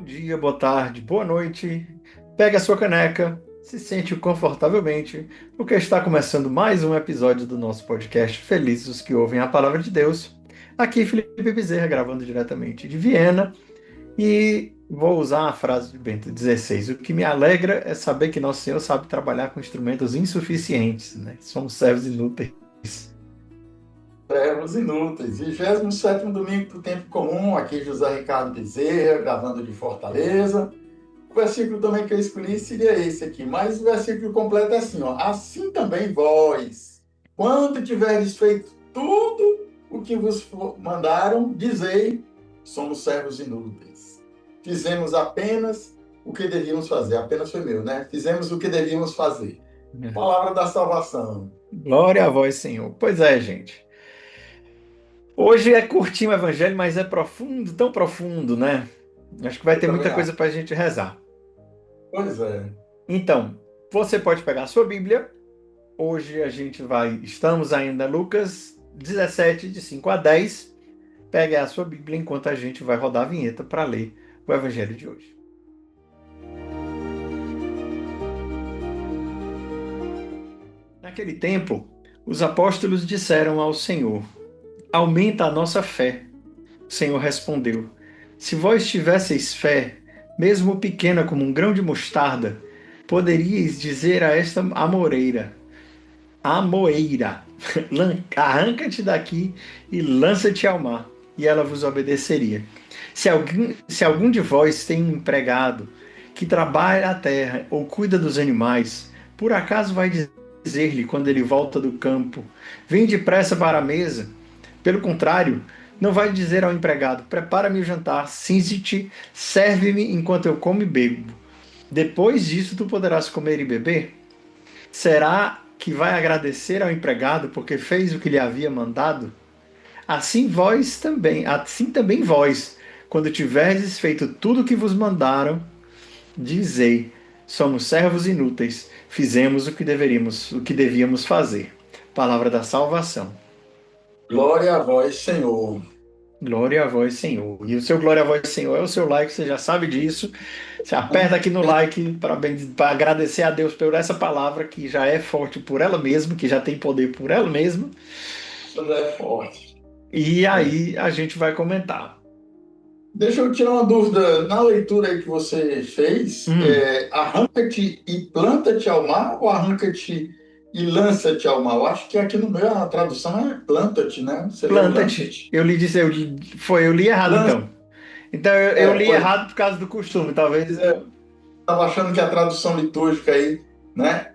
Bom dia, boa tarde, boa noite. Pegue a sua caneca, se sente confortavelmente, porque está começando mais um episódio do nosso podcast Felizes os que ouvem a palavra de Deus. Aqui Felipe Bezerra, gravando diretamente de Viena, e vou usar a frase de Bento XVI. O que me alegra é saber que Nosso Senhor sabe trabalhar com instrumentos insuficientes, né? Somos servos inúteis. Servos inúteis. 27º domingo do tempo comum, aqui José Ricardo Bezerra, gravando de Fortaleza. O versículo também que eu escolhi seria esse aqui, mas o versículo completo é assim, ó. Assim também vós, quando tiverdes feito tudo o que vos mandaram, dizei, somos servos inúteis. Fizemos apenas o que devíamos fazer. Apenas foi meu, né? Fizemos o que devíamos fazer. Palavra da salvação. Glória a vós, Senhor. Pois é, gente. Hoje é curtinho o evangelho, mas é profundo, tão profundo, né? Acho que vai ter Eu muita também coisa acho. para a gente rezar. Pois é. Então, você pode pegar a sua Bíblia. Hoje estamos ainda em Lucas 17, de 5 a 10. Pegue a sua Bíblia enquanto a gente vai rodar a vinheta para ler o evangelho de hoje. Naquele tempo, os apóstolos disseram ao Senhor: aumenta a nossa fé. O Senhor respondeu: se vós tivesseis fé, mesmo pequena como um grão de mostarda, poderíeis dizer a esta amoreira: arranca-te daqui e lança-te ao mar, e ela vos obedeceria. Se algum de vós tem um empregado que trabalha a terra ou cuida dos animais, por acaso vai dizer-lhe quando ele volta do campo: vem depressa para a mesa? Pelo contrário, não vai dizer ao empregado: prepara-me o jantar, cinge-te, serve-me enquanto eu como e bebo. Depois disso tu poderás comer e beber? Será que vai agradecer ao empregado porque fez o que lhe havia mandado? Assim também vós, quando tiverdes feito tudo o que vos mandaram, dizei: somos servos inúteis, fizemos o que devíamos fazer. Palavra da salvação. Glória a vós, Senhor. Glória a vós, Senhor. E o seu glória a vós, Senhor, é o seu like, você já sabe disso. Você aperta aqui no like para agradecer a Deus por essa palavra que já é forte por ela mesma, que já tem poder por ela mesma. Isso é forte. E aí a gente vai comentar. Deixa eu tirar uma dúvida. Na leitura aí que você fez, arranca-te e planta-te ao mar ou arranca-te e lança-te ao mar? Eu acho que aqui no meu a tradução é planta-te, né? Você leu Planta-te. lança-te. Eu li errado Lança, então. Então eu li pois errado por causa do costume, talvez. é, estava achando que a tradução litúrgica aí, né?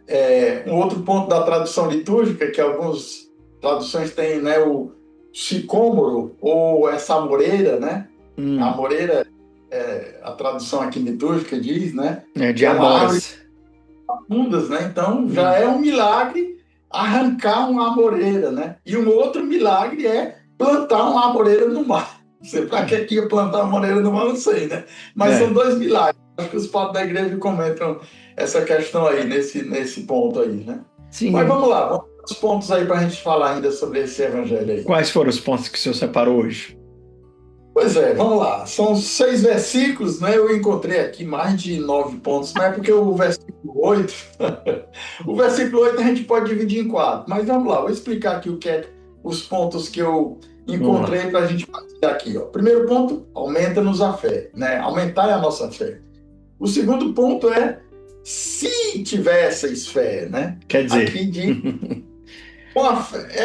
Um outro ponto da tradução litúrgica, que algumas traduções têm, né, o sicômoro ou essa amoreira, né? A amoreira, a tradução aqui litúrgica diz, né? De Que é uma árvore amoras. fundas, né? Então já é um milagre arrancar uma amoreira, né? E um outro milagre é plantar uma amoreira no mar. Você para que ia plantar uma amoreira no mar, não sei, né? Mas são dois milagres. Acho que os padres da igreja comentam essa questão aí, nesse ponto aí, né? Mas Sim. vamos lá, vamos os pontos aí para a gente falar ainda sobre esse evangelho aí. Quais foram os pontos que o senhor separou hoje? Pois é, vamos lá. São 6 versículos, né? Eu encontrei aqui mais de 9 pontos, mas é porque o versículo 8, o versículo 8 a gente pode dividir em 4. Mas vamos lá, vou explicar aqui o que é os pontos que eu encontrei para a gente partir aqui. Ó. Primeiro ponto, aumenta-nos a fé, né? Aumentar a nossa fé. O segundo ponto é se tivesseis fé, né? Quer dizer, Aqui diz,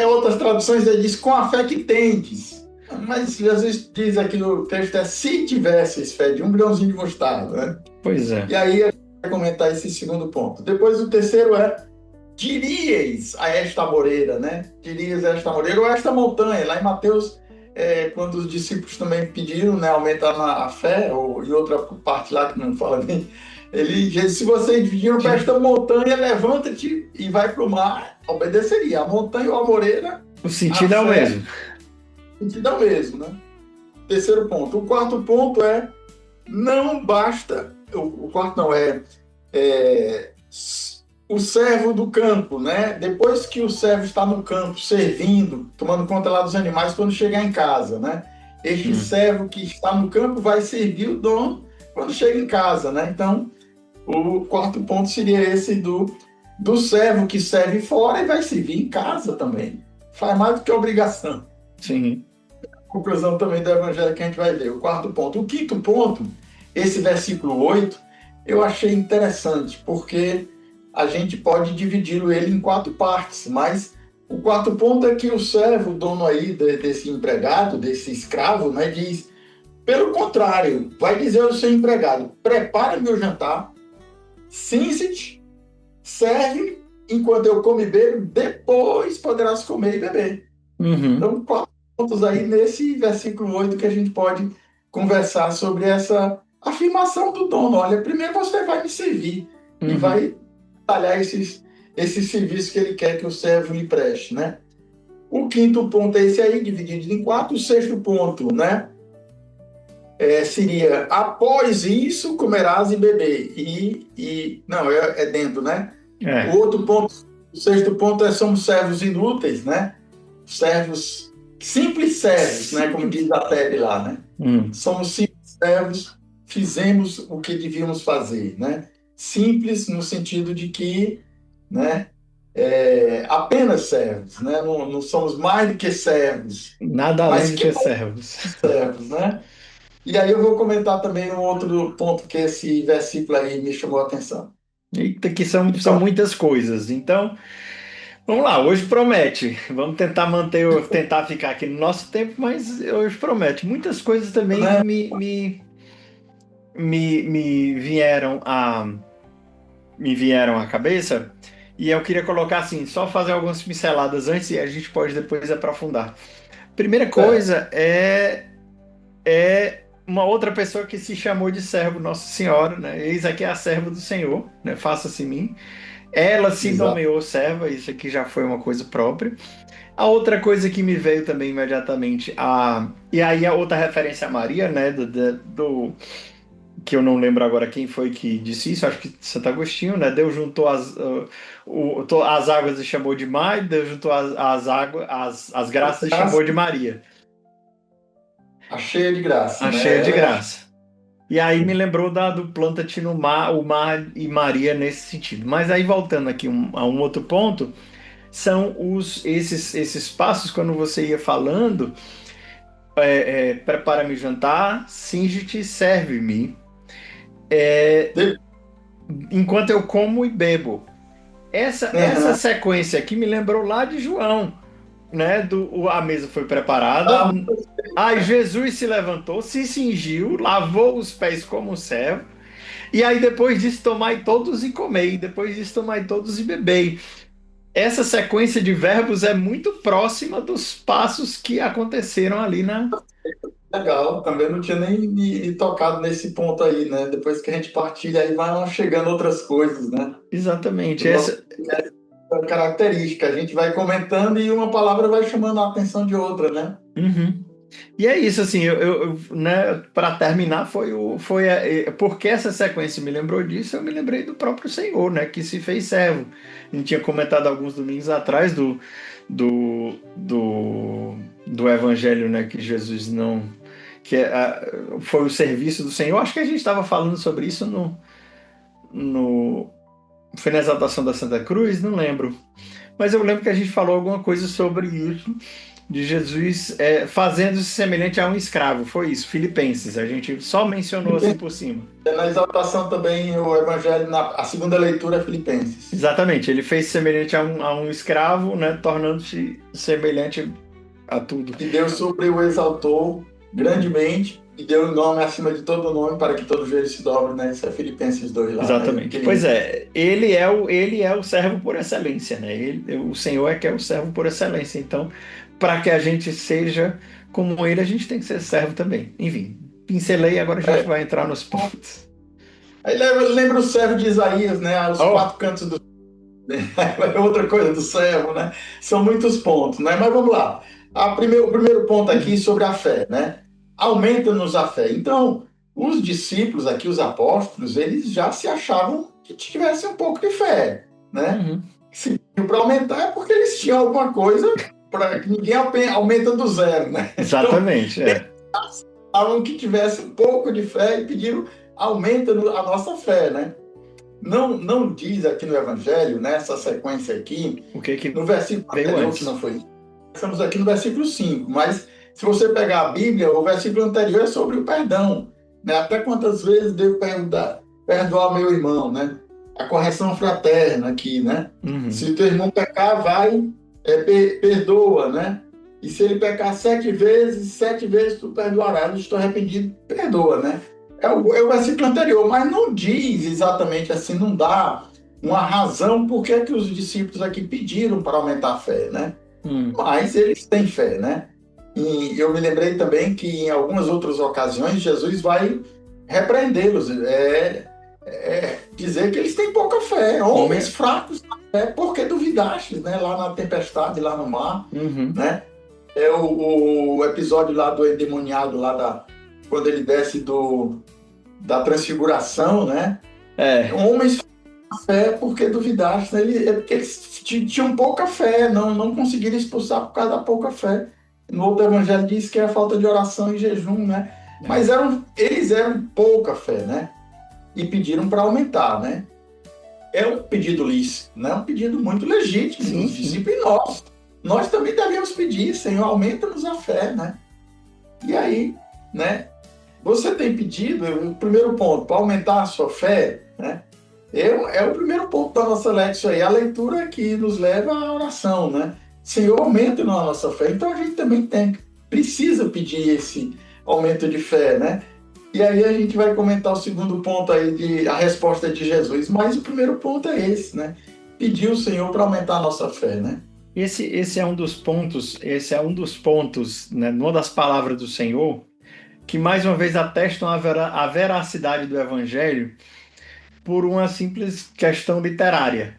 outras traduções diz com a fé que tendes. Mas Jesus diz aqui no texto se tivesseis fé de um grãozinho de mostarda, né? pois é. E aí a gente vai comentar esse segundo ponto. Depois o terceiro diríeis a esta moreira, né? Diríeis a esta moreira ou a esta montanha. Lá em Mateus, quando os discípulos também pediram, né, aumentar a fé, ou em outra parte lá que não fala bem, ele diz, se vocês pediram para esta montanha, levanta-te e vai para o mar, obedeceria. A montanha ou a moreira, o sentido é o mesmo. O sentido é o mesmo, né? Terceiro ponto. O quarto ponto não basta, o quarto não, o servo do campo, né? Depois que o servo está no campo, servindo, tomando conta lá dos animais, quando chegar em casa, né? Este servo que está no campo vai servir o dono quando chega em casa, né? Então, o quarto ponto seria esse do servo que serve fora e vai servir em casa também. Faz mais do que obrigação. Sim. Conclusão também do evangelho que a gente vai ver. O quarto ponto. O quinto ponto, esse versículo 8, eu achei interessante, porque a gente pode dividi-lo ele em 4 partes, mas o quarto ponto é que o servo, o dono aí desse empregado, desse escravo, né, diz, pelo contrário, vai dizer ao seu empregado, prepara meu jantar, cinge-te, serve enquanto eu como e bebo, depois poderás comer e beber. Uhum. Então, 4 pontos aí nesse versículo 8 que a gente pode conversar sobre essa afirmação do dono. Olha, primeiro você vai me servir e vai talhar esses serviços que ele quer que o servo lhe preste, né? O quinto ponto é esse aí, dividido em 4. O sexto ponto, né? Seria, após isso, comerás e beber. Não, é dentro, né? O outro ponto, o sexto ponto somos servos inúteis, né? Servos, simples servos, né? Como diz a Tebe lá, né? Somos simples servos, fizemos o que devíamos fazer, né? Simples no sentido de que, né? Apenas servos, né? Não somos mais do que servos. Nada além de que servos. Servos, né? E aí eu vou comentar também um outro ponto que esse versículo aí me chamou a atenção. Eita, que são muitas coisas. Então, vamos lá, hoje promete. Vamos tentar tentar ficar aqui no nosso tempo, mas hoje promete. Muitas coisas também me vieram à cabeça, e eu queria colocar assim, só fazer algumas pinceladas antes e a gente pode depois aprofundar. Primeira coisa é uma outra pessoa que se chamou de servo Nossa Senhora, né? Eis aqui a serva do Senhor, né? Faça-se em mim. Ela se nomeou serva, isso aqui já foi uma coisa própria. A outra coisa que me veio também imediatamente, e aí a outra referência a Maria, né? Que eu não lembro agora quem foi que disse isso, acho que Santo Agostinho, né? Deus juntou as águas e chamou de mar, Deus juntou as graças e chamou de Maria. A cheia de graça. A cheia de graça. E aí me lembrou do planta-te no mar, o mar e Maria nesse sentido. Mas aí voltando aqui a um outro ponto, são esses passos quando você ia falando, prepara-me jantar, cinge-te, serve-me, enquanto eu como e bebo. Essa sequência aqui me lembrou lá de João, né? A mesa foi preparada, aí Jesus se levantou, se cingiu, lavou os pés como servo, e aí depois disso tomai todos e comei, depois disso tomai todos e bebei. Essa sequência de verbos é muito próxima dos passos que aconteceram ali na... Legal, também não tinha nem tocado nesse ponto aí, né? Depois que a gente partilha, aí vai chegando outras coisas, né? Exatamente. Essa característica, a gente vai comentando e uma palavra vai chamando a atenção de outra, né? E é isso, assim, né, para terminar, porque essa sequência me lembrou disso, eu me lembrei do próprio Senhor, né, que se fez servo. A gente tinha comentado alguns domingos atrás do Evangelho, né, que Jesus não... foi o serviço do Senhor. Acho que a gente estava falando sobre isso foi na exaltação da Santa Cruz, não lembro. Mas eu lembro que a gente falou alguma coisa sobre isso, de Jesus fazendo-se semelhante a um escravo. Foi isso, Filipenses. A gente só mencionou assim por cima. Na exaltação também, o Evangelho, a segunda leitura é Filipenses. Exatamente, ele fez semelhante a um escravo, né, tornando-se semelhante a tudo. E Deus sobre o exaltou grandemente e deu o nome acima de todo nome para que todo joelho se dobre, né? Isso é Filipenses 2 lá. Exatamente. Né? Pois é, ele é o servo por excelência, né? O Senhor é que é o servo por excelência. Então, para que a gente seja como ele, a gente tem que ser servo também. Enfim, pincelei, agora a gente vai entrar nos pontos. Aí lembra o servo de Isaías, né? Os 4 cantos do... Outra coisa do servo, né? São muitos pontos, né? Mas vamos lá. O primeiro ponto aqui sobre a fé, né? Aumenta-nos a fé. Então, os discípulos aqui, os apóstolos, eles já se achavam que tivessem um pouco de fé, né? Se para aumentar é porque eles tinham alguma coisa para que ninguém aumenta do zero, né? Exatamente, então, eles achavam que tivesse um pouco de fé e pediram aumenta a nossa fé, né? Não diz aqui no Evangelho, nessa sequência aqui, O que no versículo veio anterior, antes? que não foi. Estamos aqui no versículo 5, mas se você pegar a Bíblia, o versículo anterior é sobre o perdão, né? Até quantas vezes devo perdoar meu irmão, né? A correção fraterna aqui, né? Uhum. Se o teu irmão pecar, vai, perdoa, né? E se ele pecar 7 vezes tu perdoarás. Estou arrependido, perdoa, né? É o versículo anterior, mas não diz exatamente assim, não dá uma razão por que os discípulos aqui pediram para aumentar a fé, né? Mas eles têm fé, né? E eu me lembrei também que em algumas outras ocasiões Jesus vai repreendê-los, dizer que eles têm pouca fé, homens fracos na fé, porque duvidastes, né? Lá na tempestade, lá no mar, né? É o episódio lá do endemoniado, quando ele desce da transfiguração, né? Homens na fé porque duvidaste, né? Porque eles tinham pouca fé, não conseguiram expulsar por causa da pouca fé. No outro evangelho diz que é a falta de oração e jejum, né? Mas eles eram pouca fé, né? E pediram para aumentar, né? É um pedido lícito, né? Um pedido muito legítimo dos discípulos e nós também devemos pedir, Senhor, aumenta-nos a fé, né? E aí, né? Você tem pedido, o primeiro ponto, para aumentar a sua fé, né? É o primeiro ponto da nossa Lexio aí, a leitura que nos leva à oração, né? Senhor, aumenta a nossa fé. Então a gente também precisa pedir esse aumento de fé, né? E aí a gente vai comentar o segundo ponto aí, a resposta de Jesus. Mas o primeiro ponto é esse, né? Pedir ao Senhor para aumentar a nossa fé, né? Esse é um dos pontos, né, numa das palavras do Senhor, que mais uma vez atestam a veracidade do Evangelho por uma simples questão literária.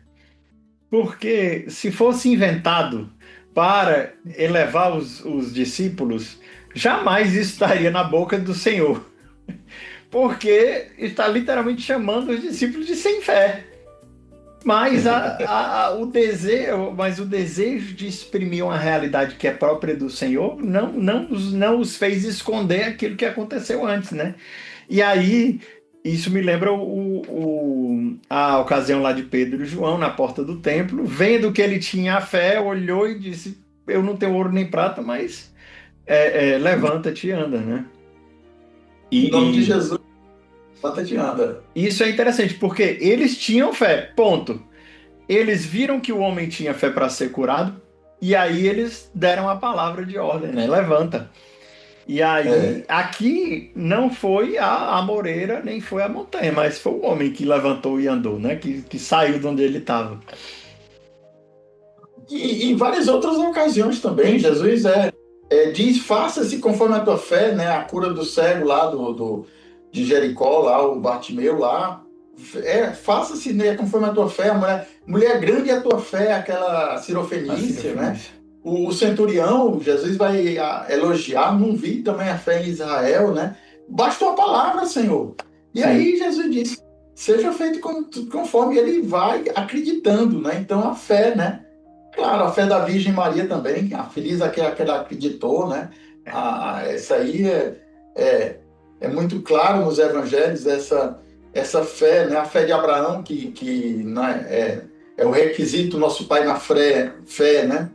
Porque se fosse inventado para elevar os discípulos, jamais isso estaria na boca do Senhor. Porque está literalmente chamando os discípulos de sem fé. Mas o desejo de exprimir uma realidade que é própria do Senhor não os fez esconder aquilo que aconteceu antes, né? E aí, isso me lembra a ocasião lá de Pedro e João na porta do templo, vendo que ele tinha a fé, olhou e disse, eu não tenho ouro nem prata, mas levanta-te e anda, né? Em nome de Jesus, levanta-te e anda. Isso é interessante, porque eles tinham fé, ponto. Eles viram que o homem tinha fé para ser curado, e aí eles deram a palavra de ordem, né? Levanta. E aí, aqui não foi a moreira, nem foi a montanha, mas foi o homem que levantou e andou, né? Que saiu de onde ele estava. E em várias outras ocasiões também, Jesus diz, faça-se conforme a tua fé, né? A cura do cego lá de Jericó, lá, o Bartimeu lá. Faça-se, né, conforme a tua fé. Mulher grande é a tua fé, aquela Sirofenícia, né? O centurião, Jesus vai elogiar, não vi também a fé em Israel, né? Bastou a palavra, Senhor. E aí Jesus disse, seja feito conforme ele vai acreditando, né? Então a fé, né? Claro, a fé da Virgem Maria também, a feliz aquela que ela acreditou, né? Essa aí é muito claro nos evangelhos, essa fé, né? A fé de Abraão, que né, é o requisito, nosso pai na fé, né?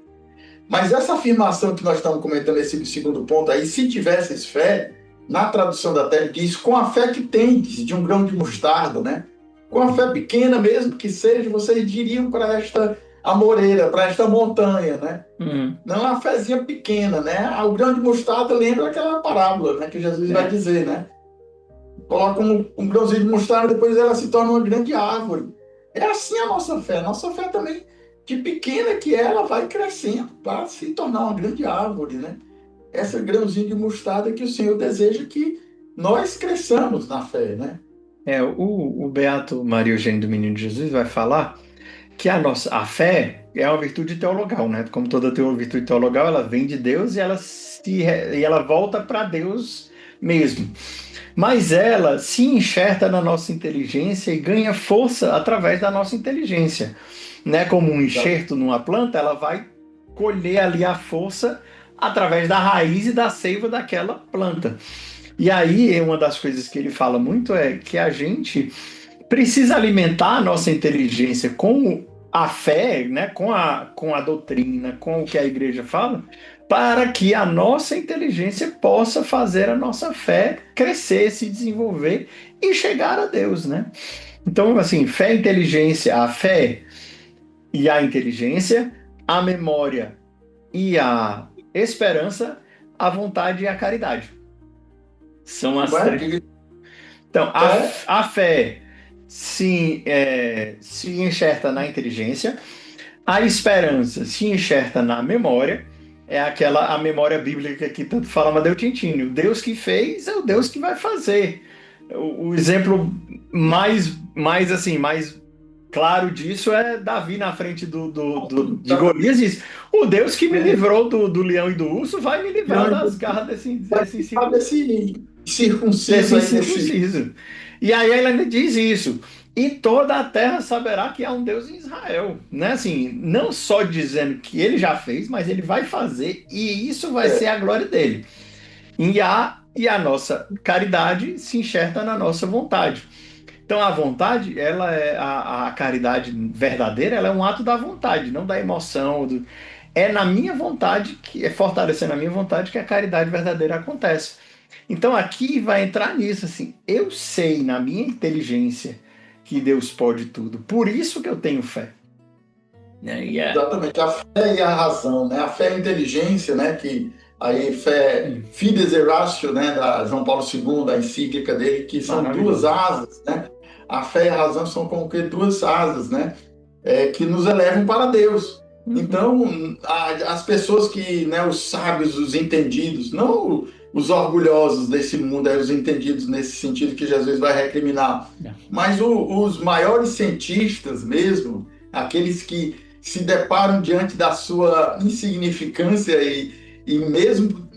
Mas essa afirmação que nós estamos comentando, esse segundo ponto aí, se tivesses fé, na tradução da Tele diz, com a fé que tendes de um grão de mostarda, né? Com a fé pequena mesmo que seja, vocês diriam para esta amoreira, para esta montanha, né? Não a fezinha pequena, né? O grão de mostarda lembra aquela parábola, né? Que Jesus vai dizer, né? Coloca um grãozinho de mostarda, depois ela se torna uma grande árvore. É assim a nossa fé. Nossa fé também, de pequena que ela vai crescendo para se tornar uma grande árvore, né? Esse grãozinho de mostarda que o Senhor deseja que nós cresçamos na fé, né? O Beato Maria Eugênio do Menino Jesus vai falar que a fé é uma virtude teologal, né? Como toda virtude teologal, ela vem de Deus e ela volta para Deus mesmo. Mas ela se enxerta na nossa inteligência e ganha força através da nossa inteligência, né? Como um enxerto numa planta, ela vai colher ali a força através da raiz e da seiva daquela planta. E aí, uma das coisas que ele fala muito é que a gente precisa alimentar a nossa inteligência com a fé, né, com a doutrina, com o que a igreja fala, para que a nossa inteligência possa fazer a nossa fé crescer, se desenvolver e chegar a Deus, né? Então, assim, fé, inteligência, a fé e a inteligência, a memória e a esperança, a vontade e a caridade. São as Vai, três. Então, fé, a fé se enxerta na inteligência, a esperança se enxerta na memória, é aquela a memória bíblica que tanto fala Amadeu Quintino. O Deus que fez é o Deus que vai fazer. O exemplo mais claro disso é Davi na frente de Golias diz: o Deus que me livrou do leão e do urso vai me livrar das garras desse circunciso desse aí, desse. incircunciso. E aí ele ainda diz isso. E toda a terra saberá que há um Deus em Israel. Né? Assim, não só dizendo que ele já fez, mas ele vai fazer, e isso vai ser É, a glória dele. E a nossa caridade se enxerta na nossa vontade. Então a vontade, ela é a caridade verdadeira, ela é um ato da vontade, não da emoção. É na minha vontade, que é fortalecer na minha vontade que a caridade verdadeira acontece. Então aqui vai entrar nisso, assim, eu sei na minha inteligência que Deus pode tudo, por isso que eu tenho fé. Né? exatamente, a fé e a razão, né? A fé e a inteligência, né? Que aí fé, fides e ratio, né? Da João Paulo II, a encíclica dele, que são duas Maravilhoso. asas, né? A fé e a razão são como que duas asas, né? Que nos elevam para Deus. Uhum. Então, as pessoas que, né, os sábios, os entendidos, não os orgulhosos desse mundo, os entendidos nesse sentido que Jesus vai recriminar, mas os maiores cientistas mesmo, aqueles que se deparam diante da sua insignificância e mesmo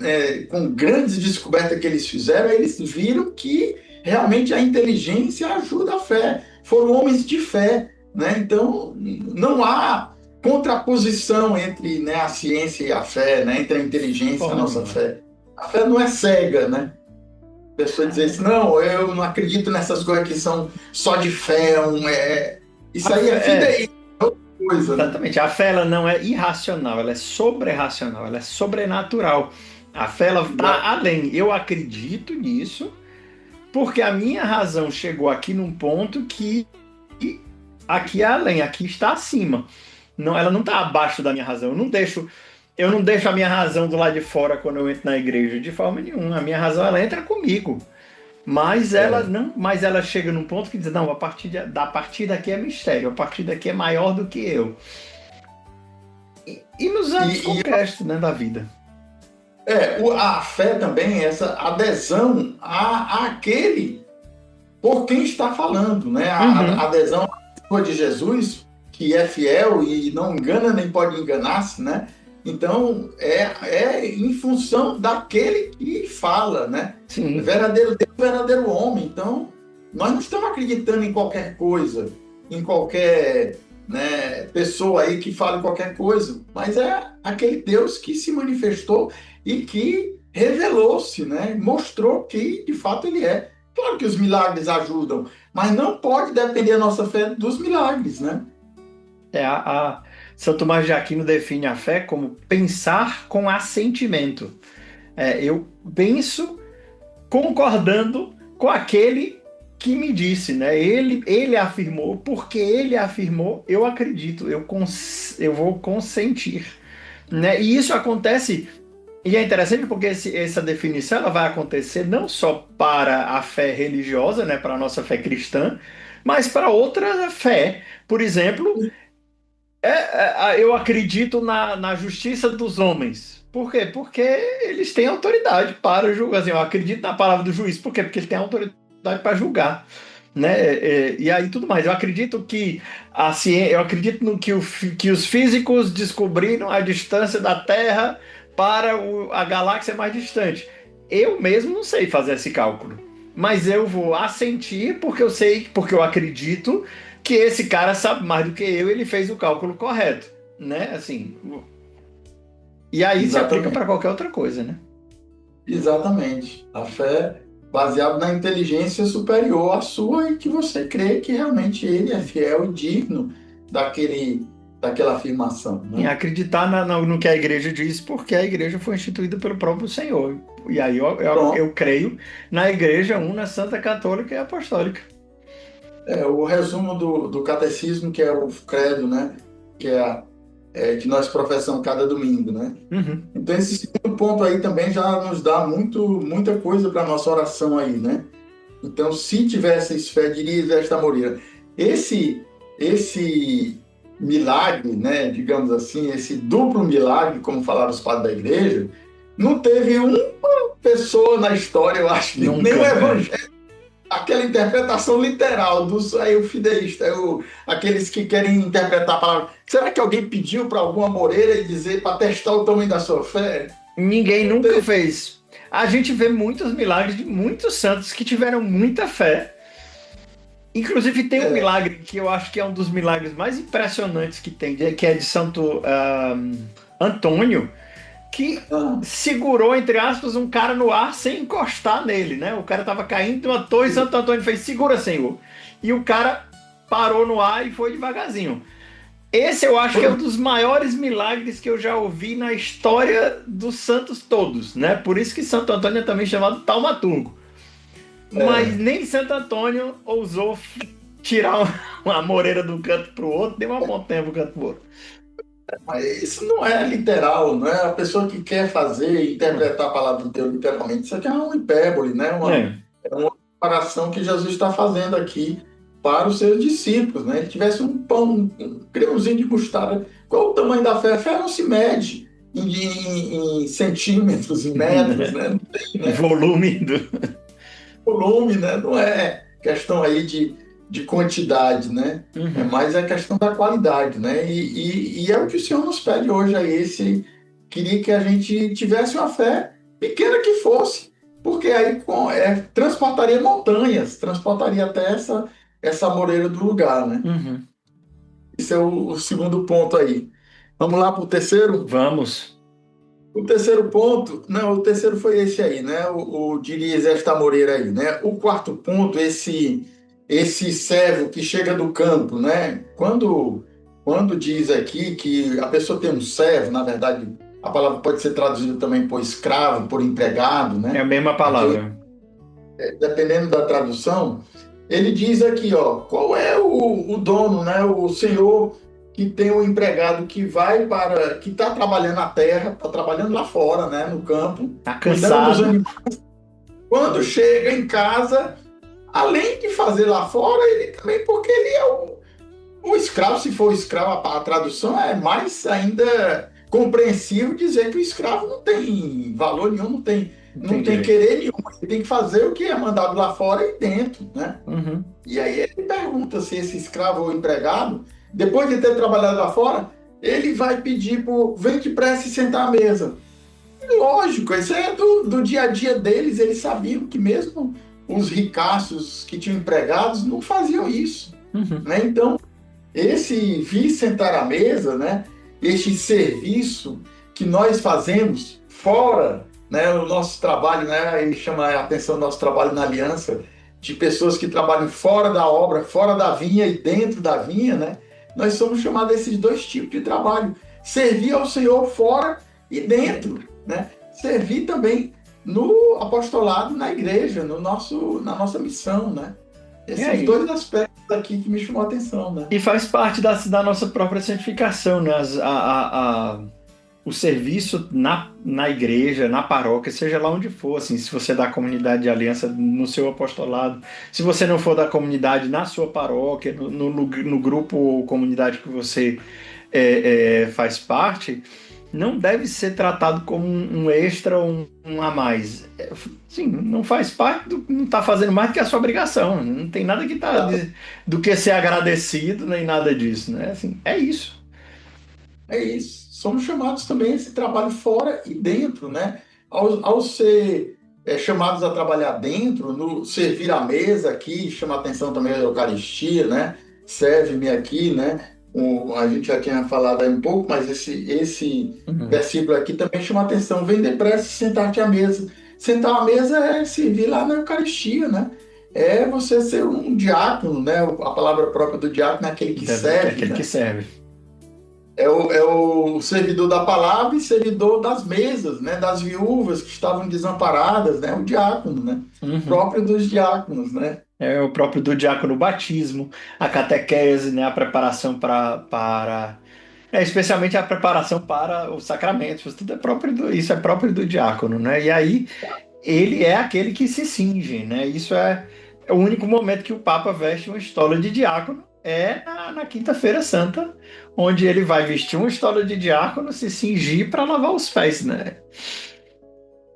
com grandes descobertas que eles fizeram, eles viram que realmente a inteligência ajuda a fé. Foram homens de fé, né? Então, não há contraposição entre, né, a ciência e a fé, né? Entre a inteligência e a Forma nossa nenhuma. fé. A fé não é cega, né? A pessoa dizer assim, não, eu não acredito nessas coisas que são só de fé, A isso aí fé, é fideísmo, coisa, né? exatamente. A fé ela não é irracional, ela é sobre-racional, ela é sobrenatural. A fé ela está além. Eu acredito nisso porque a minha razão chegou aqui num ponto que aqui é além, aqui está acima. Não, ela não está abaixo da minha razão. Eu não deixo a minha razão do lado de fora quando eu entro na igreja de forma nenhuma. A minha razão ela entra comigo. Mas ela É, não, mas ela chega num ponto que diz, não, a partir daqui é mistério, a partir daqui é maior do que eu. E nos atos e concretos, né, da vida. a fé também é essa adesão àquele por quem está falando, né? A Uhum. adesão à pessoa de Jesus, que é fiel e não engana nem pode enganar-se, né? Então, é em função daquele que fala, né? Sim. Verdadeiro Deus, verdadeiro homem. Então, nós não estamos acreditando em qualquer coisa, em qualquer, né, pessoa aí que fale qualquer coisa, mas é aquele Deus que se manifestou e que revelou-se, né? Mostrou que, de fato, ele é. Claro que os milagres ajudam, mas não pode depender a nossa fé dos milagres, né? São Tomás de Aquino define a fé como pensar com assentimento. Eu penso concordando com aquele que me disse, né? Ele afirmou, porque ele afirmou, eu acredito, eu vou consentir, né? E isso acontece, e é interessante porque essa definição ela vai acontecer não só para a fé religiosa, né? Para a nossa fé cristã, mas para outra fé. Por exemplo, eu acredito na justiça dos homens. Por quê? Porque eles têm autoridade para julgar. Assim, eu acredito na palavra do juiz. Por quê? Porque ele tem autoridade para julgar. Né? E aí tudo mais. Eu acredito que a ciência, eu acredito no que os físicos descobriram a distância da Terra para a galáxia mais distante. Eu mesmo não sei fazer esse cálculo. Mas eu vou assentir porque eu sei, porque eu acredito que esse cara sabe mais do que eu, ele fez o cálculo correto, né? Assim, e aí se aplica Exatamente. para qualquer outra coisa, né? Exatamente. A fé. baseado na inteligência superior à sua e que você crê que realmente ele é fiel e digno daquela afirmação, Em né? acreditar no que a igreja diz, porque a igreja foi instituída pelo próprio Senhor. E aí Pronto. eu creio na igreja una, santa, católica e apostólica. O resumo do catecismo, que é o credo, né? Que que nós professamos cada domingo, né? Uhum. Então, esse segundo ponto aí também já nos dá muita coisa para a nossa oração aí, né? Então, se tivesseis fé, dirias esta Moreira. Esse milagre, né, digamos assim, esse duplo milagre, como falaram os padres da igreja, não teve uma pessoa na história, eu acho, nem Nunca. o evangelho, aquela interpretação literal dos aí o fideísta, aqueles que querem interpretar a palavra. Será que alguém pediu para alguma Moreira e dizer para testar o tamanho da sua fé? Ninguém Não nunca teve. fez. A gente vê muitos milagres de muitos santos que tiveram muita fé. Inclusive, tem um É, milagre que eu acho que é um dos milagres mais impressionantes que tem, que é de Santo Antônio, que ah, segurou, entre aspas, um cara no ar sem encostar nele, né? O cara estava caindo de uma torre, Santo Antônio fez, segura, Senhor. E o cara parou no ar e foi devagarzinho. Esse eu acho que é um dos maiores milagres que eu já ouvi na história dos santos todos, né? Por isso que Santo Antônio é também chamado taumaturgo. Mas é, nem Santo Antônio ousou tirar uma moreira de um canto para o outro, deu uma montanha para o canto pro outro. mas isso não é literal, não é a pessoa que quer fazer, interpretar a palavra de Deus literalmente. Isso aqui é uma hipérbole, né? É. É uma comparação que Jesus está fazendo aqui para os seus discípulos, né? Ele tivesse um pão, um grãozinho de mostarda. Qual o tamanho da fé? A fé não se mede em centímetros, em metros, né? Não tem, né? Volume do. Volume, né? Não é questão aí de quantidade, né? É Uhum. mais a questão da qualidade, né? E é o que o Senhor nos pede hoje aí, queria que a gente tivesse uma fé pequena que fosse, porque aí transportaria montanhas, transportaria até essa moreira do lugar, né? Uhum. Esse é o segundo ponto aí. Vamos lá para o terceiro? Vamos. O terceiro ponto, não, o terceiro foi esse aí, né? O Dirias esta Moreira aí, né? O quarto ponto, esse servo que chega do campo, né? Quando diz aqui que a pessoa tem um servo, na verdade, a palavra pode ser traduzida também por escravo, por empregado, É a né? mesma Aqui, palavra. dependendo da tradução, ele diz aqui, ó, qual é o dono, né? O senhor que tem um empregado que está trabalhando na terra, está trabalhando lá fora, né? No campo, Tá cuidando dos cansado. animais. Quando chega em casa, além de fazer lá fora, ele também, porque ele é o escravo, se for escravo, a tradução é mais ainda compreensível dizer que o escravo não tem valor nenhum, não tem Entendi. querer nenhum, ele tem que fazer o que é mandado lá fora e dentro, né? Uhum. E aí ele pergunta se esse escravo ou empregado, depois de ter trabalhado lá fora, ele vai pedir por vem depressa e sentar à mesa. E lógico, isso é do dia a dia deles, eles sabiam que mesmo os ricaços que tinham empregados não faziam isso, Uhum. né? Então, esse vir sentar à mesa, né? Este serviço que nós fazemos fora, né? O nosso trabalho, né? Ele chama a atenção do nosso trabalho na aliança, de pessoas que trabalham fora da obra, fora da vinha e dentro da vinha, né? Nós somos chamados a esses dois tipos de trabalho: servir ao Senhor fora e dentro, né? Servir também no apostolado, na igreja, na nossa missão, né? E Esses aí? dois aspectos aqui que me chamou a atenção, né? E faz parte da nossa própria santificação, né? O serviço na igreja, na paróquia, seja lá onde for, assim, se você é da comunidade de aliança no seu apostolado, se você não for da comunidade na sua paróquia, no grupo ou comunidade que você faz parte, não deve ser tratado como um extra ou um a mais. Sim, não faz parte, não está fazendo mais do que a sua obrigação. Não tem nada que tá do que ser agradecido, nem nada disso, né? Assim, é isso. É isso. Somos chamados também a esse trabalho fora e dentro, né? Ao ser chamados a trabalhar dentro, no servir à mesa aqui, chama a atenção também a Eucaristia, né? Serve-me aqui, né? A gente já tinha falado aí um pouco, mas esse Uhum. versículo aqui também chama a atenção. Vem depressa e sentar-te à mesa. sentar à mesa é servir lá na Eucaristia, né? É você ser um diácono, né? A palavra própria do diácono é aquele que serve, aquele né? que serve. É o servidor da palavra e servidor das mesas, né? Das viúvas que estavam desamparadas, né? O diácono, né? Uhum. Próprio dos diáconos, né? É o próprio do diácono batismo, a catequese, né? A preparação para especialmente a preparação para os sacramentos. Tudo é próprio isso é próprio do diácono, né? E aí ele é aquele que se cinge, né? Isso é o único momento que o Papa veste uma estola de diácono, é na Quinta-feira Santa, onde ele vai vestir uma estola de diácono, se cingir para lavar os pés, né?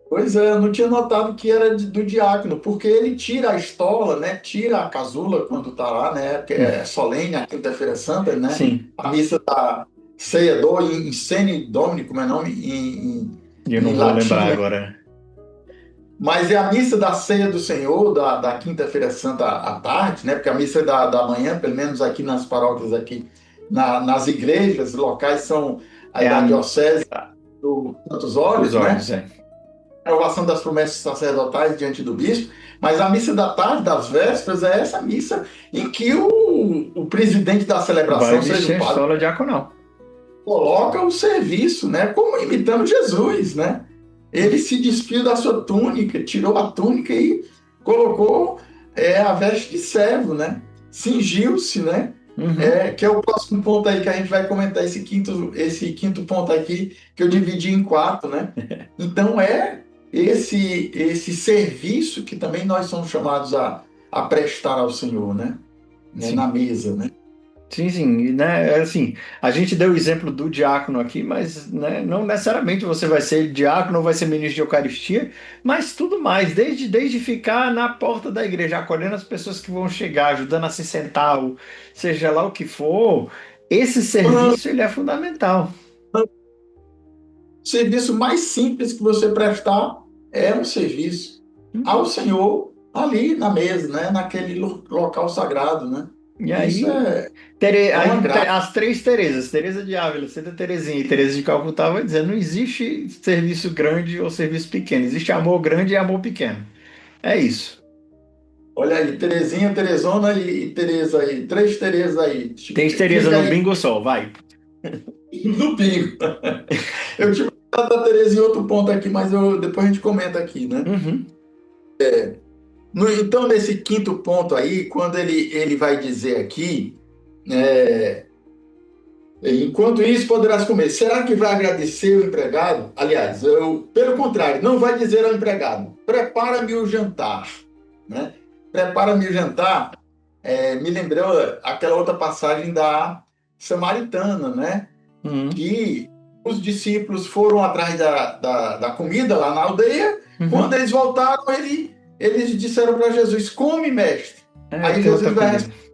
Pois é, eu não tinha notado que era do diácono, porque ele tira a estola, né? Tira a casula quando está lá, né? Que é solene, a Quinta-feira Santa, né? Sim, A missa da Ceia do in Scene Domini, como é o nome? eu Em não vou latim, lembrar né? agora. Mas é a missa da Ceia do Senhor, da Quinta-feira Santa à tarde, né? Porque a missa da manhã, pelo menos aqui nas paróquias, aqui, nas igrejas locais, são a É da Diocese do Santos dos Olhos, né? olhos, é. Renovação das promessas sacerdotais diante do bispo, mas a missa da tarde, das vésperas, é essa missa em que o presidente da Vai celebração, seja vestir o a padre, estola diaconal. coloca o serviço, né? Como imitando Jesus, né? Ele se despiu da sua túnica, tirou a túnica e colocou a veste de servo, né? Cingiu-se, né? Uhum. Que é o próximo ponto aí que a gente vai comentar, esse quinto ponto aqui, que eu dividi em quatro, né? Então esse serviço que também nós somos chamados a prestar ao Senhor, né? Na Sim. mesa, né? Sim, sim, e, né, assim, a gente deu o exemplo do diácono aqui, mas né, não necessariamente você vai ser diácono ou vai ser ministro de Eucaristia, mas tudo mais, desde ficar na porta da igreja, acolhendo as pessoas que vão chegar, ajudando a se sentar, ou seja lá o que for, esse serviço ele é fundamental. O serviço mais simples que você prestar é um serviço ao Uhum. Senhor ali na mesa, né? Naquele local sagrado, né? E Isso aí, é uma graça. as três Terezas, Teresa de Ávila, Santa Teresinha e Teresa de Calcutá, vai dizer, não existe serviço grande ou serviço pequeno, existe amor grande e amor pequeno. É isso. Olha aí, Terezinha, Terezona e Tereza aí. Três Terezas aí. Tem Teresa Fica no aí bingo só, vai. no bingo. Eu tive da Tereza em outro ponto aqui, mas depois a gente comenta aqui, né? Uhum. Então, nesse quinto ponto aí, quando ele vai dizer aqui, é, enquanto isso poderás comer, será que vai agradecer o empregado? Aliás, pelo contrário, não vai dizer ao empregado, prepara-me o jantar, né? Prepara-me o jantar, me lembrou aquela outra passagem da Samaritana, né? Uhum. Que os discípulos foram atrás da comida lá na aldeia. Quando Uhum. eles voltaram, eles disseram para Jesus: come, mestre. É, Aí tem outra Jesus vai comida. responder: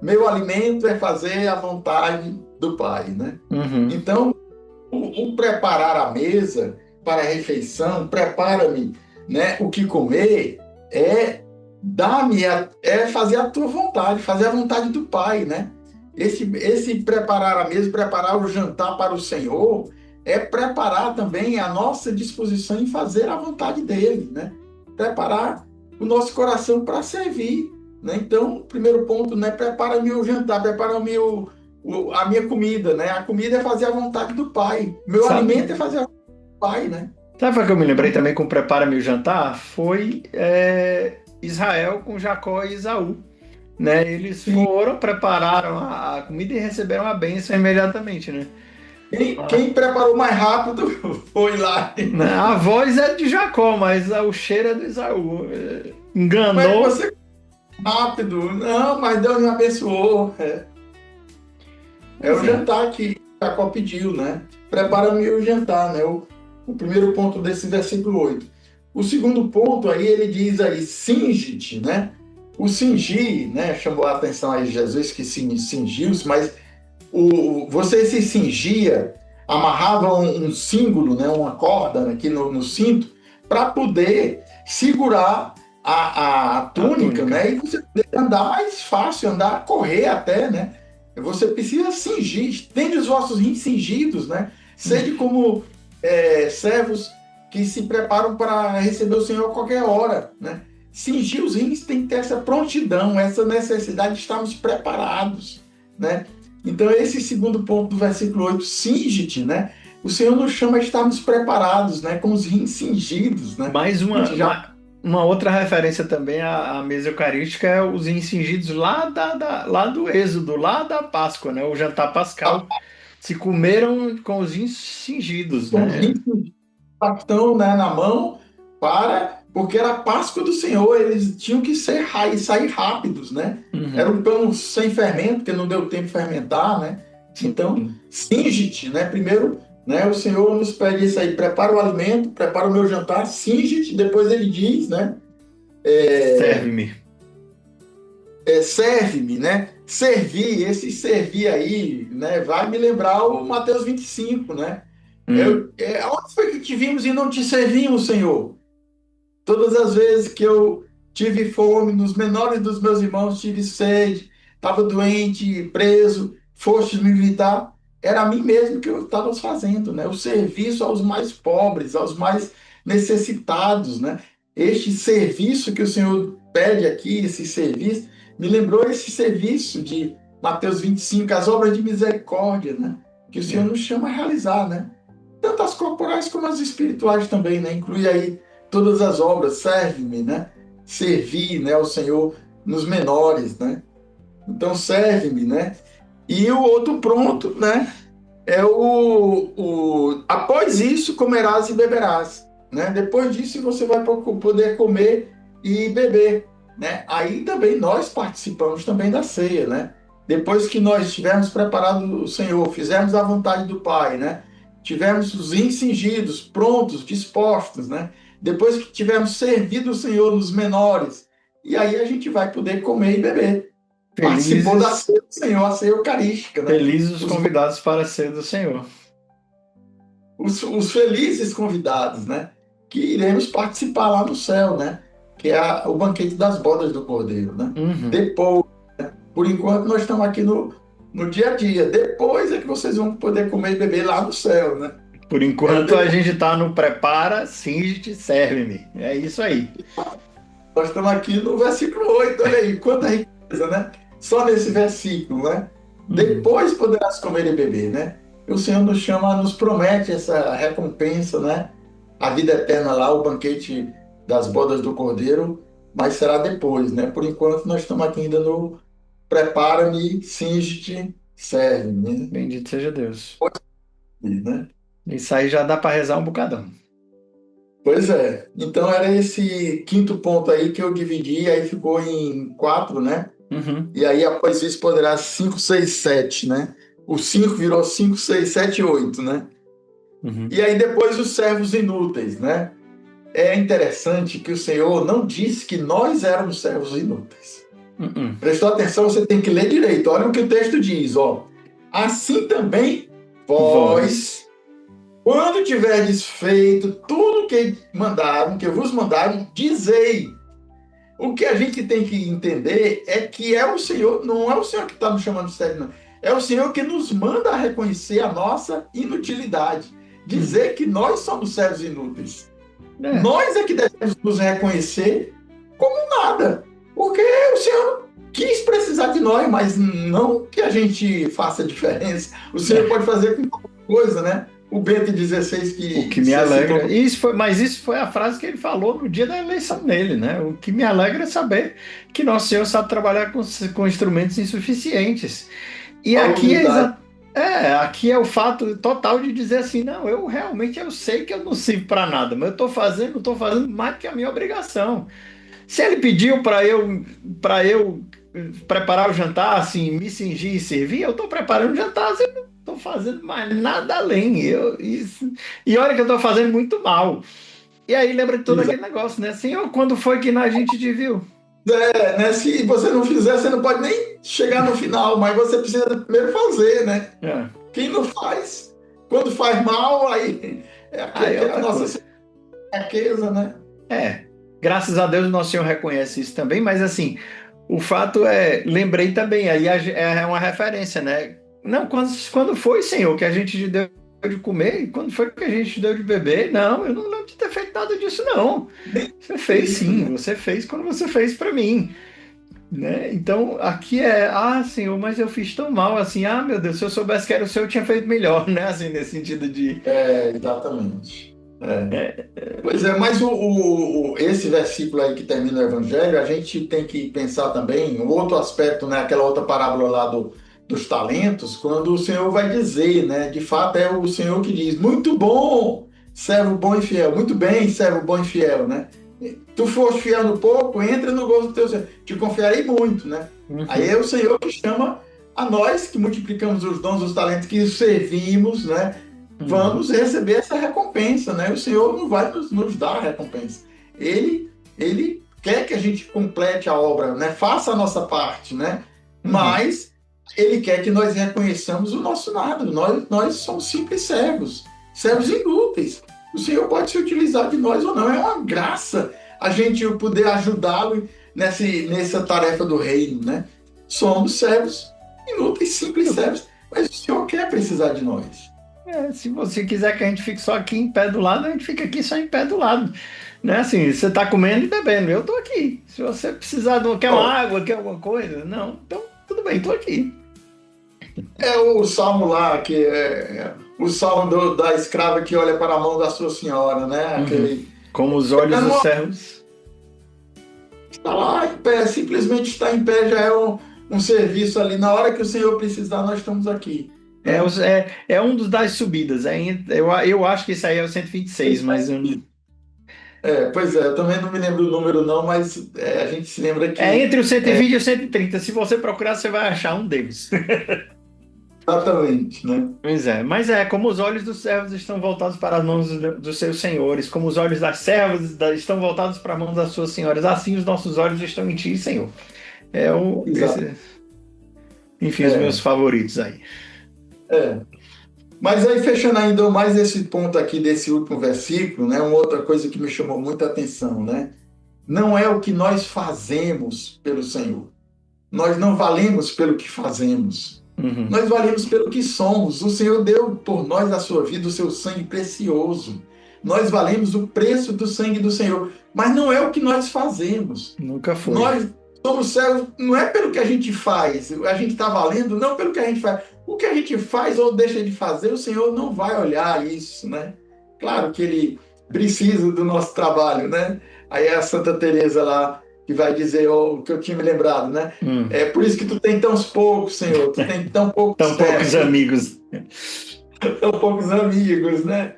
meu alimento é fazer a vontade do Pai, né? Uhum. Então, o preparar a mesa para a refeição, prepara-me, né, o que comer, é fazer a tua vontade, fazer a vontade do Pai, né? Esse preparar a mesa, preparar o jantar para o Senhor, é preparar também a nossa disposição em fazer a vontade dele, né? Preparar o nosso coração para servir, né? Então, primeiro ponto, né? Prepara-me o jantar, prepara-me a minha comida, né? A comida é fazer a vontade do Pai. Meu Sabe, alimento é fazer a vontade do Pai, né? sabe o que eu me lembrei Então, também com Prepara-me o Jantar? Foi Israel com Jacó e Esaú. Né? Eles sim, foram, prepararam a comida e receberam a bênção imediatamente, né? quem preparou mais rápido foi lá. Né? A voz é de Jacó, mas o cheiro é do Esaú. Como é que Enganou. você rápido? Não, mas Deus me abençoou. É Pois o é. jantar que Jacó pediu, né? Prepara-me o jantar, né? O primeiro ponto desse versículo 8. O segundo ponto aí, ele diz aí, cinge-te, né? O cingir, né? Chamou a atenção aí Jesus que cingiu-se, mas você se cingia, amarrava um símbolo, né? Uma corda aqui no cinto, para poder segurar a A túnica, túnica. né? E você poder andar mais fácil, andar, correr até, né? Você precisa cingir, tende os vossos rins cingidos, né? Sede como servos que se preparam para receber o Senhor a qualquer hora, né? Cingir os rins tem que ter essa prontidão, essa necessidade de estarmos preparados, né? Então, esse segundo ponto do versículo 8, cinge-te, né? O Senhor nos chama a estarmos preparados, né? Com os rins cingidos, né? Mais uma outra referência também à mesa eucarística é os rins cingidos lá do Êxodo, lá da Páscoa, né? O jantar pascal. Se comeram com os rins cingidos, Com os né? rins bastão, né, na mão, porque era a Páscoa do Senhor, eles tinham que sair rápidos, né? Era um pão sem fermento, porque não deu tempo de fermentar, né? Então, cinge-te, né? Primeiro, né, o Senhor nos pede isso aí, prepara o alimento, prepara o meu jantar, cinge-te, depois ele diz, né? Serve-me. Serve-me, né? Esse servir aí, né? Vai me lembrar o Mateus 25, né? Onde foi que te vimos e não te servimos, Senhor? Todas as vezes que eu tive fome, nos menores dos meus irmãos tive sede, estava doente, preso, foste me visitar, era a mim mesmo que eu estava fazendo, né? O serviço aos mais pobres, aos mais necessitados, né? Este serviço que o Senhor pede aqui, esse serviço, me lembrou esse serviço de Mateus 25, as obras de misericórdia, né? Que o Senhor nos chama a realizar, né? Tanto as corporais como as espirituais também, né? Inclui aí todas as obras, serve-me, né? Servir, né, ao Senhor nos menores, né? Então serve-me, né? E o outro pronto, né? É após isso comerás e beberás, né? Depois disso você vai poder comer e beber, né? Aí também nós participamos também da ceia, né? Depois que nós tivermos preparado o Senhor, fizermos a vontade do Pai, né? Tivermos os cingidos, prontos, dispostos, né? Depois que tivermos servido o Senhor nos menores, e aí a gente vai poder comer e beber. Participou da ceia do Senhor, a ceia eucarística, né? Felizes os convidados para a ceia do Senhor. Os felizes convidados, né? Que iremos participar lá no céu, né? Que é o banquete das bodas do Cordeiro, né? Depois, né? Por enquanto nós estamos aqui no dia a dia. Depois é que vocês vão poder comer e beber lá no céu, né? Por enquanto a gente está no prepara, cinge-te, serve-me. É isso aí. Nós estamos aqui no versículo 8, olha aí, quanta riqueza, né? Só nesse versículo, né? Depois poderás comer e beber, né? E o Senhor nos chama, nos promete essa recompensa, né? A vida eterna lá, o banquete das bodas do Cordeiro, mas será depois, né? Por enquanto nós estamos aqui ainda no prepara-me, cinge-te, serve-me, né? Bendito seja Deus. Né? Isso aí já dá para rezar um bocadão. Pois é. Então era esse quinto ponto aí que eu dividi, aí ficou em 4, né? E aí após isso poderá 5, 6, 7, né? O 5 virou 5, 6, 7, 8, né? E aí depois os servos inúteis, né? É interessante que o Senhor não disse que nós éramos servos inúteis. Prestou atenção, você tem que ler direito. Olha o que o texto diz, ó. Assim também vós, quando tiverdes feito tudo que vos mandaram, dizei. O que a gente tem que entender é que é o Senhor, não é o Senhor que está nos chamando de servo, não. É o Senhor que nos manda a reconhecer a nossa inutilidade. Dizer que nós somos servos inúteis. Nós é que devemos nos reconhecer como nada. Porque o Senhor quis precisar de nós, mas não que a gente faça diferença. O Senhor pode fazer com qualquer coisa, né? O Bento XVI o que me alegra. Mas isso foi a frase que ele falou no dia da eleição dele, né? O que me alegra é saber que Nosso Senhor sabe trabalhar com instrumentos insuficientes. E aqui é o fato total de dizer assim, não, eu sei que eu não sirvo para nada, mas eu estou fazendo mais que a minha obrigação. Se ele pediu para eu preparar o jantar, assim, me cingir e servir, eu estou preparando o jantar, assim, não estou fazendo mais nada além. E olha que eu estou fazendo muito mal. E aí lembra de todo aquele negócio, né? Senhor, quando foi que a gente te viu? Né? Se você não fizer, você não pode nem chegar no final, mas você precisa primeiro fazer, né? Quem não faz, quando faz mal, aí é a nossa fraqueza, né? Graças a Deus Nosso Senhor reconhece isso também, mas assim, o fato lembrei também, aí é uma referência, né? Não, quando foi, Senhor, que a gente te deu de comer? E quando foi que a gente deu de beber? Não, eu não lembro de ter feito nada disso, não. Você fez Isso, sim, né? você fez quando você fez para mim, né? Então aqui é, Senhor, mas eu fiz tão mal assim, meu Deus, se eu soubesse que era o Senhor, eu tinha feito melhor, né? Assim, nesse sentido de. Exatamente. É. É, Pois é, mas esse versículo aí que termina o Evangelho, a gente tem que pensar também um outro aspecto, né? Aquela outra parábola lá dos talentos, quando o Senhor vai dizer, né? De fato é o Senhor que diz, muito bom, servo bom e fiel, muito bem, servo bom e fiel, né? Tu foste fiel no pouco, entra no gozo do teu Senhor, te confiarei muito, né? Aí uhum, é o Senhor que chama a nós que multiplicamos os dons, os talentos, que servimos, né? uhum, Vamos receber essa recompensa, né? O Senhor não vai nos dar a recompensa. Ele quer que a gente complete a obra, né? Faça a nossa parte, né? uhum. Mas ele quer que nós reconheçamos o nosso nada. Nós somos simples servos, servos inúteis. O Senhor pode se utilizar de nós ou não. É uma graça a gente poder ajudá-lo nessa tarefa do reino, né? Somos servos inúteis, simples servos, mas o Senhor quer precisar de nós. Se você quiser que a gente fique só aqui em pé do lado, a gente fica aqui só em pé do lado. Né? Assim, você está comendo e bebendo, eu estou aqui. Se você precisar quer uma Oh, água, quer alguma coisa, não, então tudo bem, estou aqui. é o salmo lá, que é o salmo da escrava que olha para a mão da sua senhora, né? Uhum. Aquele. Como os olhos dos servos. Está lá em pé, simplesmente estar em pé já é um serviço ali. Na hora que o Senhor precisar, nós estamos aqui, né? É um dos das subidas. Eu acho que isso aí é o 126, mas Pois é, eu também não me lembro o número não, mas a gente se lembra é que entre o 120 e o 130. Se você procurar, você vai achar um deles. exatamente, né? Pois é, mas como os olhos dos servos estão voltados para as mãos dos seus senhores, como os olhos das servas estão voltados para as mãos das suas senhoras, assim os nossos olhos estão em ti, Senhor. Exato. Enfim, os meus É, favoritos aí. é. Mas aí, fechando ainda mais esse ponto aqui desse último versículo, né? Uma outra coisa que me chamou muita atenção, né? Não é o que nós fazemos pelo Senhor. Nós não valemos pelo que fazemos. Uhum, Nós valemos pelo que somos. O Senhor deu por nós a sua vida, o seu sangue precioso. Nós valemos o preço do sangue do Senhor. Mas não é o que nós fazemos. nunca foi. Nós somos servos, não é pelo que a gente faz. A gente está valendo, não pelo que a gente faz. O que a gente faz ou deixa de fazer, o Senhor não vai olhar isso, né? Claro que Ele precisa do nosso trabalho, né? Aí é a Santa Teresa lá que vai dizer o que eu tinha me lembrado, né? Hum. É por isso que tu tem tão poucos, Senhor. Tu tem tão poucos Tão poucos servos, amigos. tão poucos amigos, né?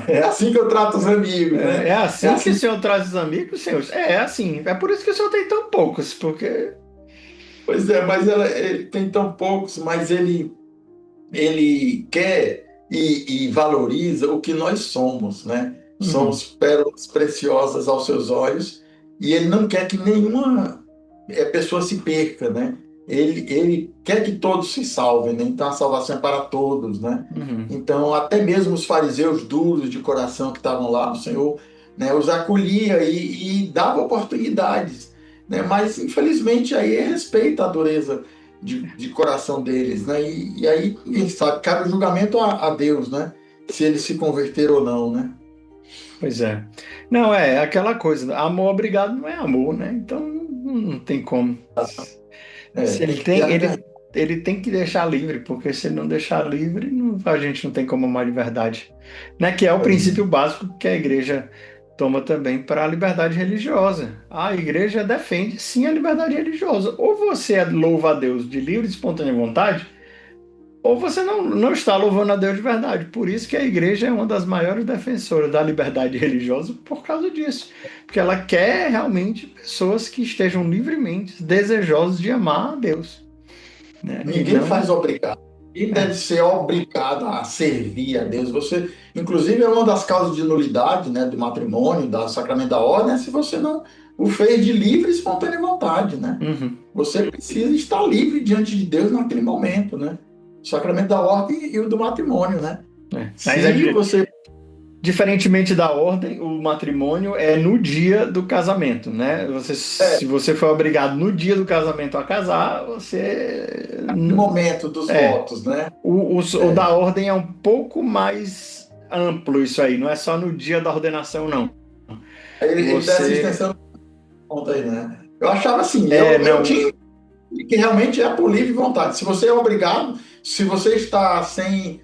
É assim que eu trato os amigos, né? É É assim que o assim. Senhor traz os amigos, Senhor. É assim. É por isso que o Senhor tem tão poucos, porque. Pois é, mas ele tem tão poucos, mas ele quer e valoriza o que nós somos, né? Uhum, Somos pérolas preciosas aos seus olhos e ele não quer que nenhuma pessoa se perca, né? Ele quer que todos se salvem, né? Então a salvação é para todos, né? uhum. Então até mesmo os fariseus duros de coração que estavam lá, o Senhor, né, os acolhia e dava oportunidades, né? Mas infelizmente aí respeita a dureza de coração deles, né? E aí, quem sabe, cabe o julgamento a Deus, né? Se eles se converteram ou não, né? Pois é. Não, é aquela coisa. Amor obrigado não é amor, né? Então não tem como. Se ele Tem que ter tem, a liberdade. ele tem que deixar livre, porque se ele não deixar livre, a gente não tem como amar de verdade. Né? Que é o princípio básico que a igreja toma também para a liberdade religiosa. A igreja defende sim a liberdade religiosa. Ou você louva a Deus de livre e espontânea vontade, ou você não está louvando a Deus de verdade. Por isso que a igreja é uma das maiores defensoras da liberdade religiosa por causa disso. Porque ela quer realmente pessoas que estejam livremente desejosas de amar a Deus. Né? E Ninguém não. faz obrigado. Ninguém deve É, ser obrigado a servir a Deus. Você, inclusive, é uma das causas de nulidade, né, do matrimônio, do sacramento da ordem, é se você não o fez de livre e espontânea vontade, né? uhum, Você precisa estar livre diante de Deus naquele momento, né? O sacramento da ordem e o do matrimônio, né? Mas é, Se você. Diferentemente da ordem, o matrimônio é no dia do casamento, né? Se você for obrigado no dia do casamento a casar, você No momento dos é. votos, né? O da ordem é um pouco mais amplo isso aí, não é só no dia da ordenação, não. Ele dá essa Você extensão de conta aí, né? Eu achava assim, eu não, tinha que realmente é por livre vontade. Se você é obrigado, se você está sem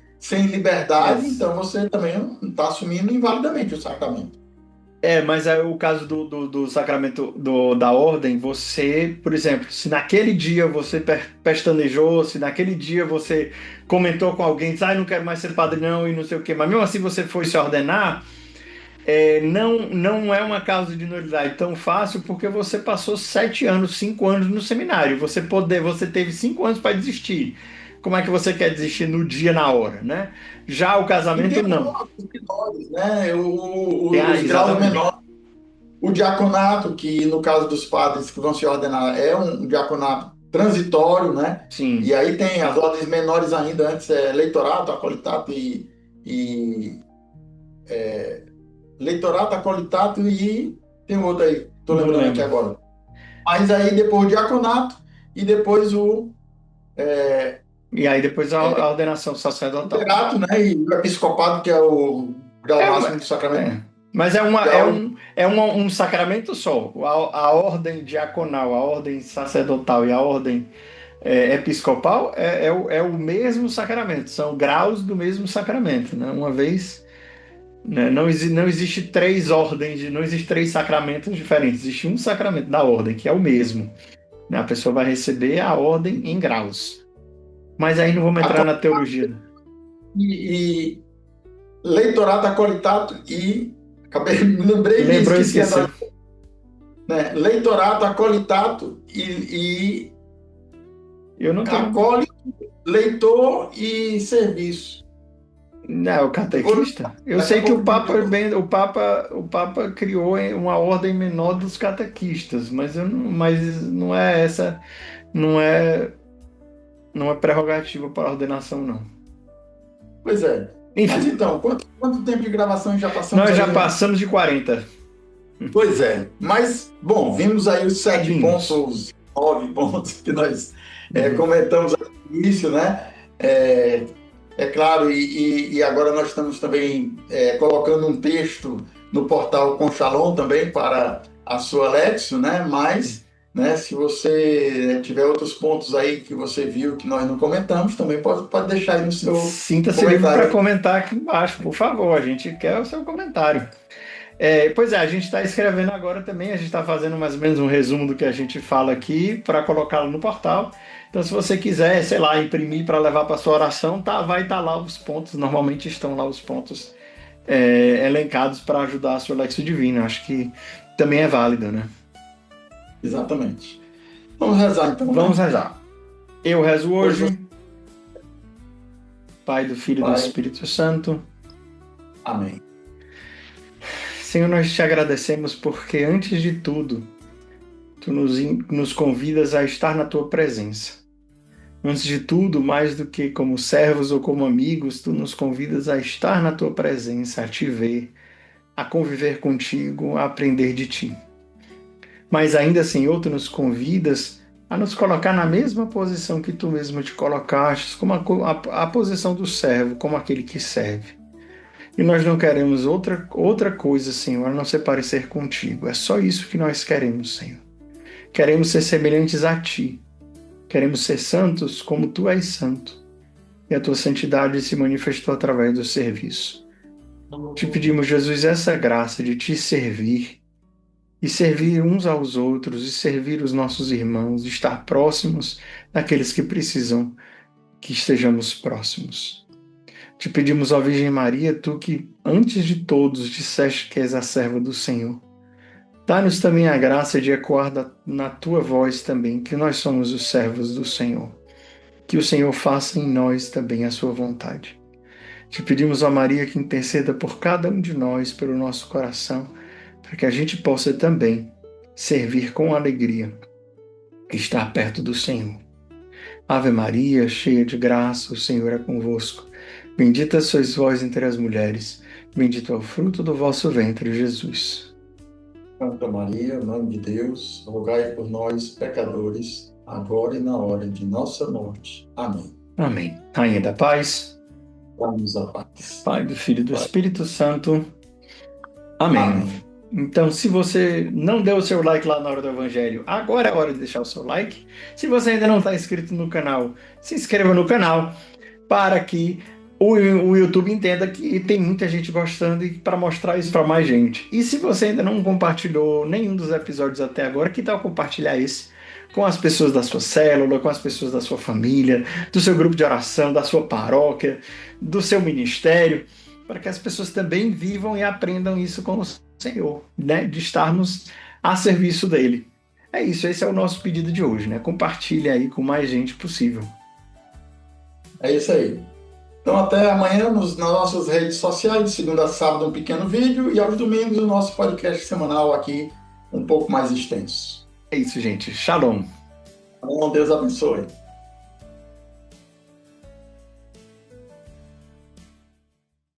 liberdade, então você também está assumindo invalidamente o sacramento. mas é o caso do sacramento da ordem, você, por exemplo, se naquele dia você pestanejou, se naquele dia você comentou com alguém, disse, não quero mais ser padre não, e não sei o quê, mas mesmo assim você foi se ordenar, não é uma causa de nulidade tão fácil, porque você passou 7 anos, 5 anos no seminário, você teve 5 anos para desistir. Como é que você quer desistir no dia, na hora, né? Já o E tem casamento, não. os menores, né? Os graus Exatamente. menores. O diaconato, que no caso dos padres que vão se ordenar, é um diaconato transitório, né? E Sim. aí tem as ordens menores ainda, antes é leitorato, acolitato e leitorato, acolitato e tem um outro aí, tô Não lembrando aqui lembro. agora. Mas aí depois o diaconato e depois o E aí depois a ordenação sacerdotal. literato, né? E o episcopado, que é o grau É uma, máximo do sacramento. mas Que é o, um sacramento só. A ordem diaconal, a ordem sacerdotal e a ordem episcopal é o mesmo sacramento. São graus do mesmo sacramento, né? Uma vez, né? Não existe três ordens, não existe três sacramentos diferentes. Existe um sacramento da ordem, que é o mesmo, né? A pessoa vai receber a ordem em graus. Mas aí não vamos entrar na teologia. e leitorato, acolitato e acabei, me lembrei e Lembrou e esqueci esqueceu. agora, né? Leitorato, acolitato e Eu não tenho. acólito, leitor e serviço. Não, o Eu vou, catequista? Eu daqui a sei que pouco o Papa criou uma ordem menor dos catequistas, mas não é essa, não é, não é prerrogativa para a ordenação, não. pois é. Mas Enfim, então, quanto tempo de gravação já passamos nós já aí, né? passamos de 40. Pois é. Mas, bom, vimos aí os 7 pontos, Vimos. os 9 pontos que nós Uhum. comentamos no início, né? É claro, e agora nós estamos também colocando um texto no portal Conchalon também para a sua Lexio, né? Mas, né, se você tiver outros pontos aí que você viu que nós não comentamos, também pode deixar aí no seu Sinta-se livre para comentário. comentar aqui embaixo, por favor. A gente quer o seu comentário. Pois é, a gente está escrevendo agora também, a gente está fazendo mais ou menos um resumo do que a gente fala aqui para colocá-lo no portal. Então, se você quiser, sei lá, imprimir para levar para sua oração, vai estar lá os pontos, normalmente estão lá os pontos elencados para ajudar a sua Lexio Divina. Acho que também é válido, né? Exatamente. Vamos rezar então, Vamos né? rezar. Eu rezo Hoje, hoje, Pai, do Filho e do Pai. Espírito Santo. Amém. Senhor, nós te agradecemos porque, antes de tudo, tu nos convidas a estar na tua presença. Antes de tudo, mais do que como servos ou como amigos, tu nos convidas a estar na tua presença, a te ver, a conviver contigo, a aprender de ti. Mas ainda, Senhor, tu nos convidas a nos colocar na mesma posição que tu mesmo te colocaste, como a posição do servo, como aquele que serve. E nós não queremos outra coisa, Senhor, a não ser parecer contigo. É só isso que nós queremos, Senhor. Queremos ser semelhantes a ti. Queremos ser santos como tu és santo. E a tua santidade se manifestou através do serviço. Te pedimos, Jesus, essa graça de te servir e servir uns aos outros e servir os nossos irmãos, estar próximos daqueles que precisam que estejamos próximos. Te pedimos, ó Virgem Maria, tu que antes de todos disseste que és a serva do Senhor. Dá-nos também a graça de ecoar na tua voz também, que nós somos os servos do Senhor. Que o Senhor faça em nós também a sua vontade. Te pedimos, ó Maria, que interceda por cada um de nós, pelo nosso coração, para que a gente possa também servir com alegria e estar perto do Senhor. Ave Maria, cheia de graça, o Senhor é convosco. Bendita sois vós entre as mulheres, Bendito é o fruto do vosso ventre, Jesus. Santa Maria, Mãe de Deus, rogai por nós, pecadores, agora e na hora de nossa morte. Amém. Amém. Rainha da paz, Dá-nos a paz. Pai, do Filho e do Espírito Santo. Amém. Amém. Então, se você não deu o seu like lá na hora do Evangelho, agora é a hora de deixar o seu like. Se você ainda não está inscrito no canal, se inscreva no canal para que o YouTube entenda que tem muita gente gostando e para mostrar isso para mais gente. E se você ainda não compartilhou nenhum dos episódios até agora, que tal compartilhar esse com as pessoas da sua célula, com as pessoas da sua família, do seu grupo de oração, da sua paróquia, do seu ministério, para que as pessoas também vivam e aprendam isso com o Senhor, né? De estarmos a serviço dele. É isso, esse é o nosso pedido de hoje, né? Compartilhe aí com mais gente possível. É isso aí. Então, até amanhã nas nossas redes sociais, de segunda a sábado, um pequeno vídeo, e aos domingos, o nosso podcast semanal aqui, um pouco mais extenso. É isso, gente. Shalom. Então, Deus abençoe.